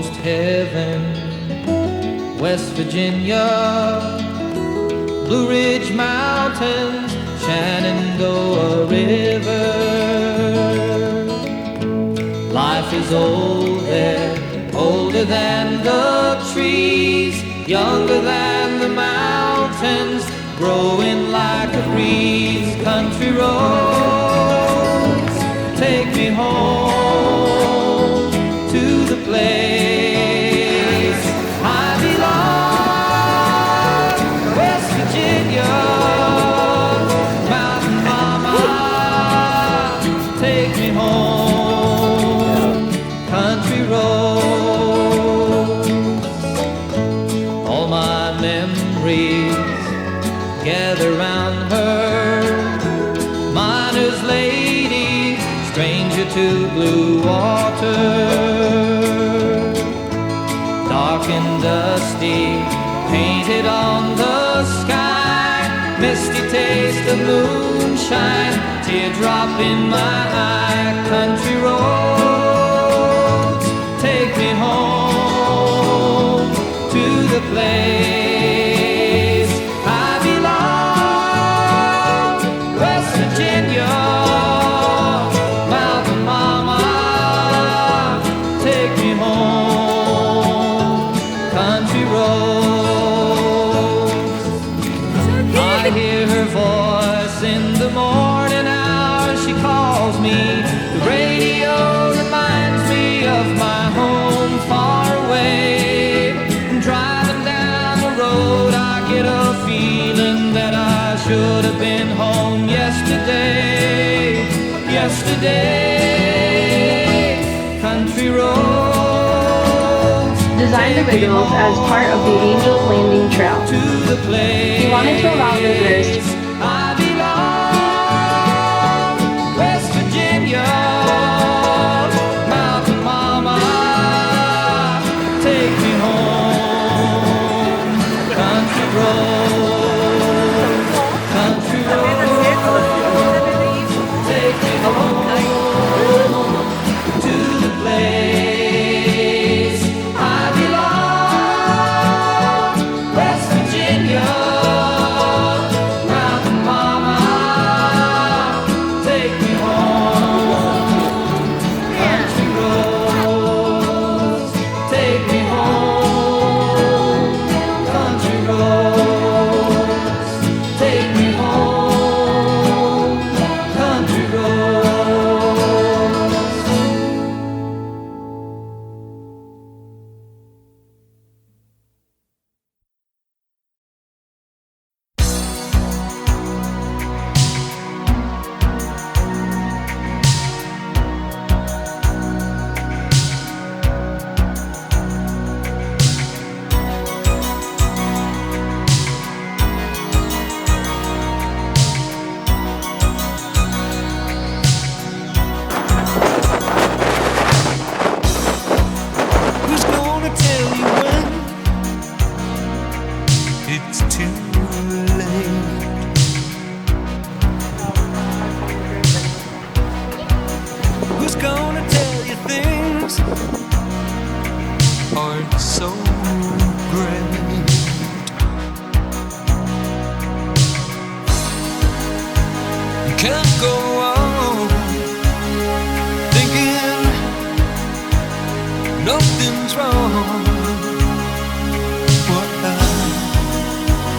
almost heaven. West Virginia, Blue Ridge Mountains, Shenandoah River. Life is old there, older than the trees, younger than the mountains, growing like a breeze. Country roads, take me home to the place I belong. West Virginia, Mountain Mama, take me home. Country roads, all my memories gather round her. Miner's lady, stranger to blue water. Dark and dusty, painted on the sky. Misty taste of moonshine, teardrop in my eye. Country roads, take me home to the place I belong. West Virginia, Mountain Mama, take me home. Country roads, I hear her voice in the morning hours. She calls me. The radio reminds me of my home far away. Driving down the road, I get a feeling that I should have been home yesterday. Yesterday, country roads. Designed originals as part of the Angels Landing Trail. To the place He wanted to allow visitors I belong. West Virginia, Mountain Mama, take me home. Country roads, country roads, take me home to the place I belong. West Virginia, Mountain Mama, take me home. Country roads, take me home. Country roads, take me home. Country roads. Who's gonna tell you when it's too late? Who's gonna tell you things aren't so great? You can't go on thinking nothing's wrong. What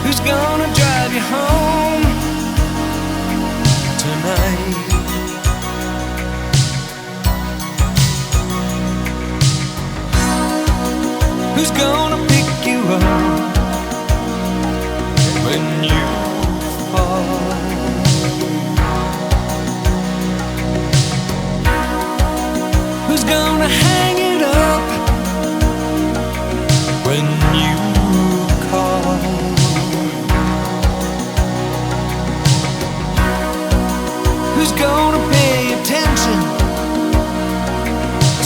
who's gonna drive you home tonight? Who's gonna pick you up when you fall? Who's gonna hang it up when you call? Who's gonna pay attention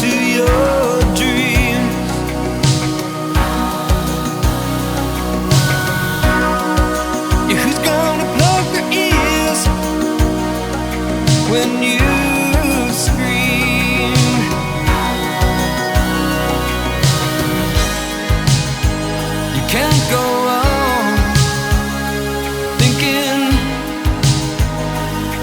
to your dreams? Yeah, who's gonna plug their ears when you scream?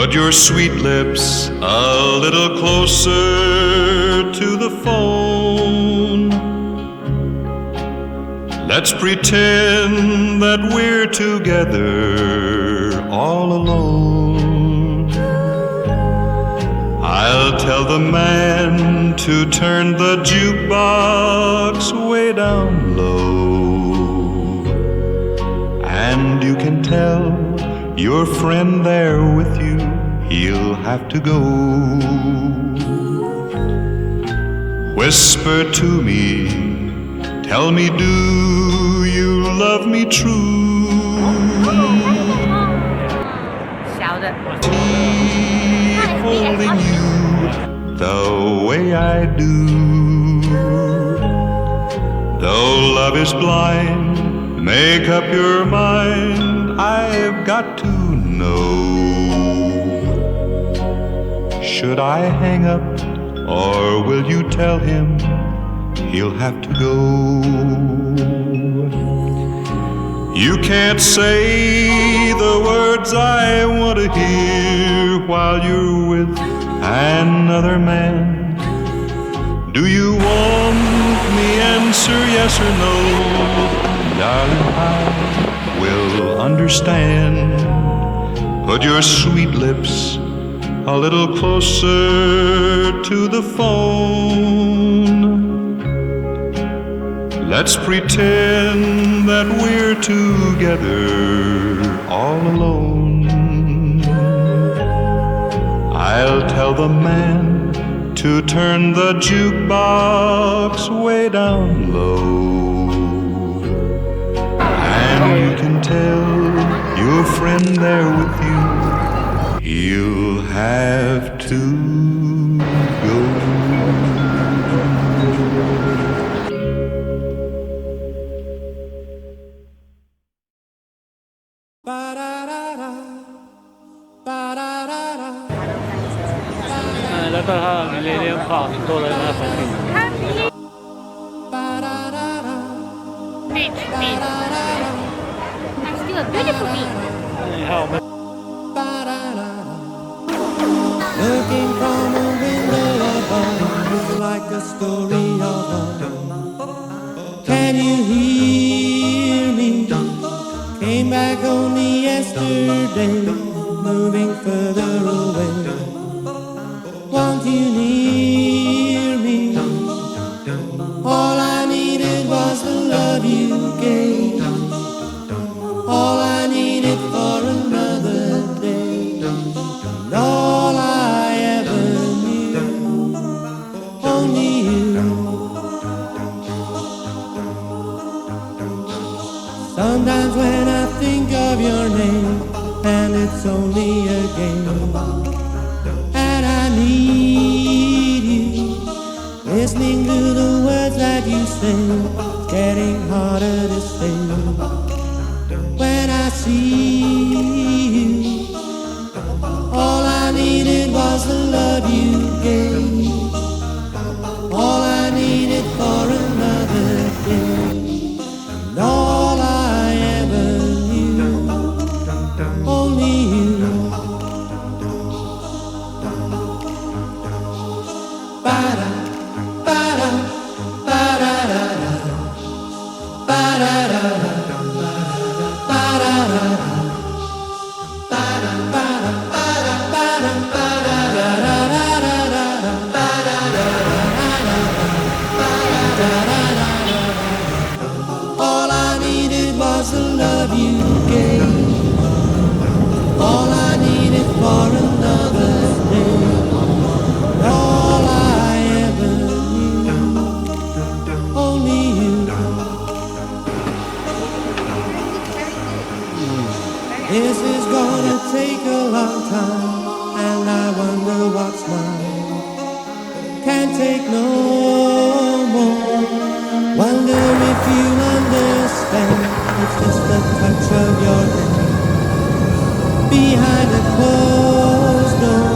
Put your sweet lips a little closer to the phone. Let's pretend that we're together all alone. I'll tell the man to turn the jukebox way down low. And you can tell your friend there with you, he'll have to go. Whisper to me, tell me, do you love me true? Keep holding you the way I do. Though love is blind, make up your mind, I've got to know. Should I hang up, or will you tell him he'll have to go? You can't say the words I want to hear while you're with another man. Do you want me answer yes or no? Darling, I will understand. Put your sweet lips a little closer to the phone. Let's pretend that we're together all alone. I'll tell the man to turn the jukebox way down low. And you can tell your friend there with you, he'll have to go.来到它米列连帕多了那风景。Beach. That's still a beautiful beach. 你看我们。 Looking from a window above, it's like a story of love. Can you hear me? Came back only yesterday, moving further away. Want you near me? All I needed was the love you gave. All I needed for another day. And all I ever knew, only you. Sometimes when I think of your name, and it's only a game, and I need you, listening to the words that you say, getting harder to say. When I see you, all I needed was the love you gave. All I needed for another day. And all I ever knew, only you. Ba-da, ba-da, ba-da-da-da. Ba-da-da-da. Ba-da-da-da. All I needed was the love you gave. All I needed for another day. All I ever knew, only you. This is gonna take a long time, and I wonder what's mine. Can't take no more. Wonder if you understand. It's just the touch of your hand behind a closed door.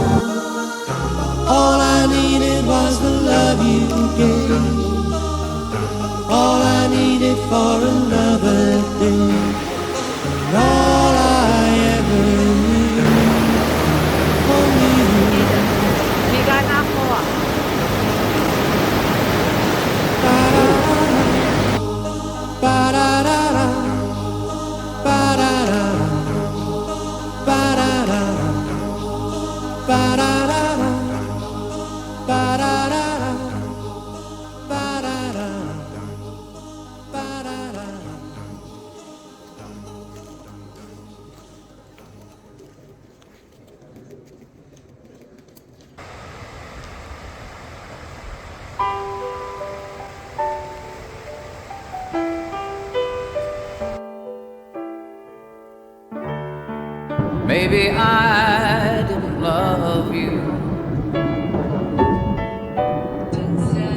All I needed was the love you gave. All I needed for another day. And all I ever knew, Maybe I didn't love you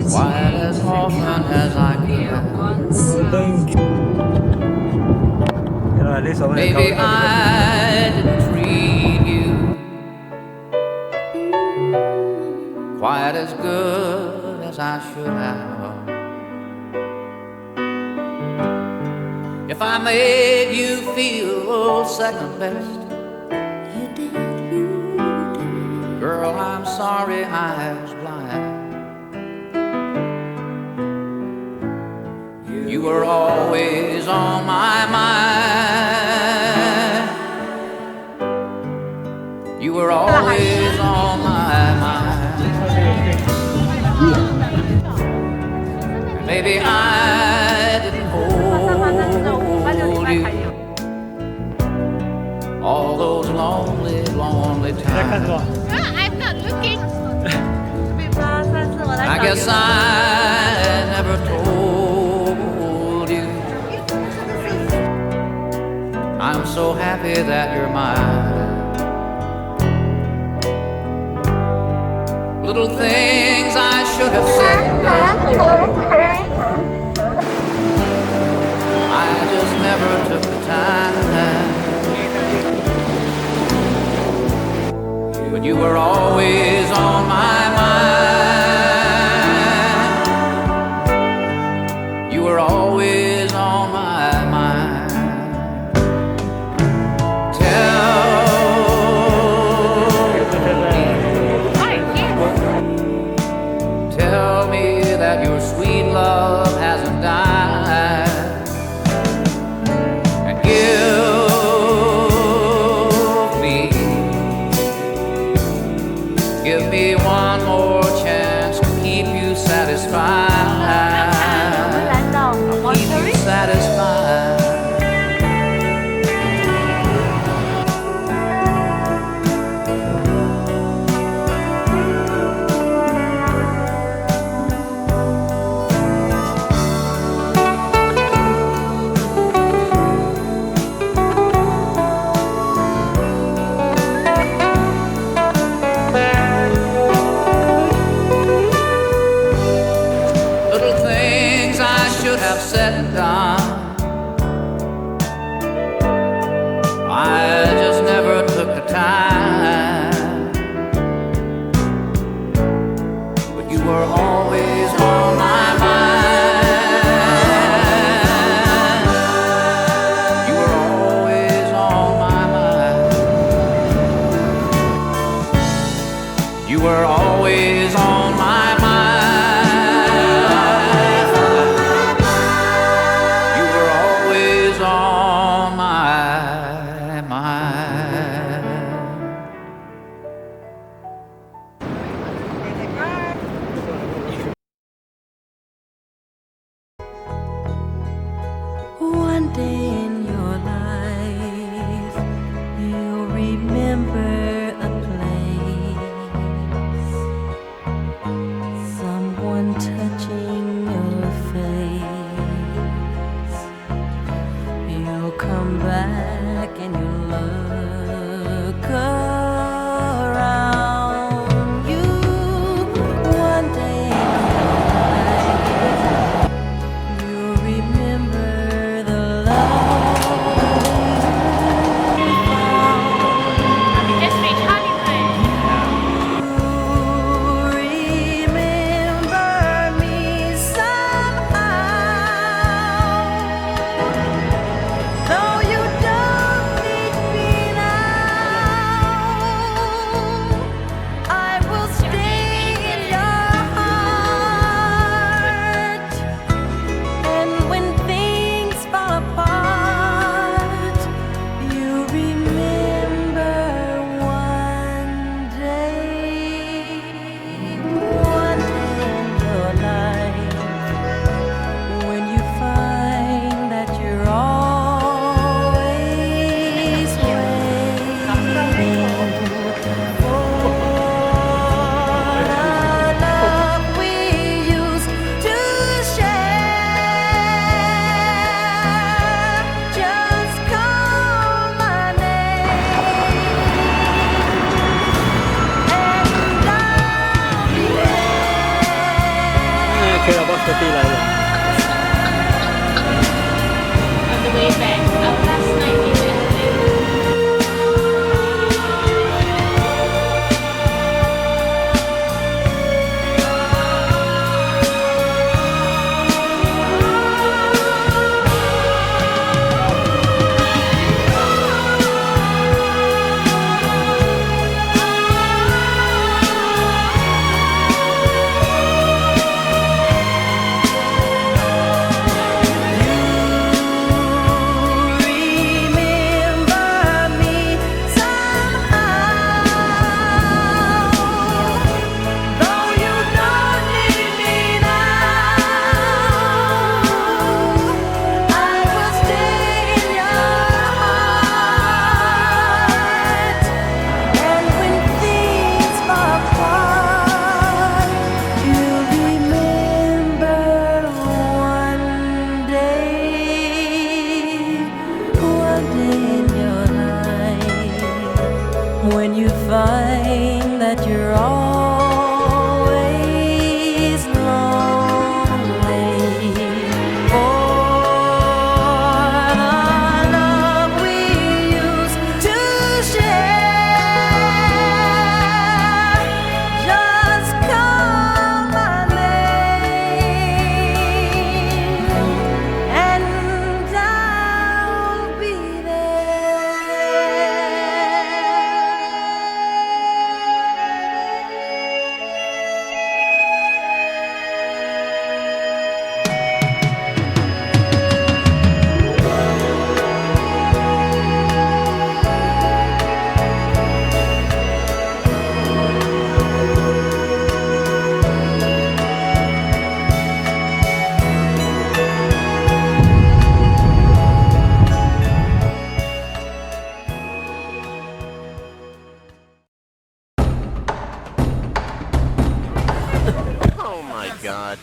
quite as often as I could have. Maybe I didn't treat you quite as good as I should have. If I made you feel second best, you did. Girl, I'm sorry I was blind. You were always on my mind. You were always on my mind. Maybe I didn't hold you all those lonely, lonely times. I'm not looking. I guess I never told you I'm so happy that you're mine. Little things I should have said and done, I just never took the time. But you were always on my mind. You were always on my mind. Tell me that your sweet love hasn't died, and give me one more chance to keep you satisfied. Keep you satisfied. Have said and done, I just never took the time. But you were always on my mind. You were always on my mind. You were always on my mind. One day in your life, you'll remember a place when you find that you're always lonely. For the love we used to share just call my name and I'll be Oh my God.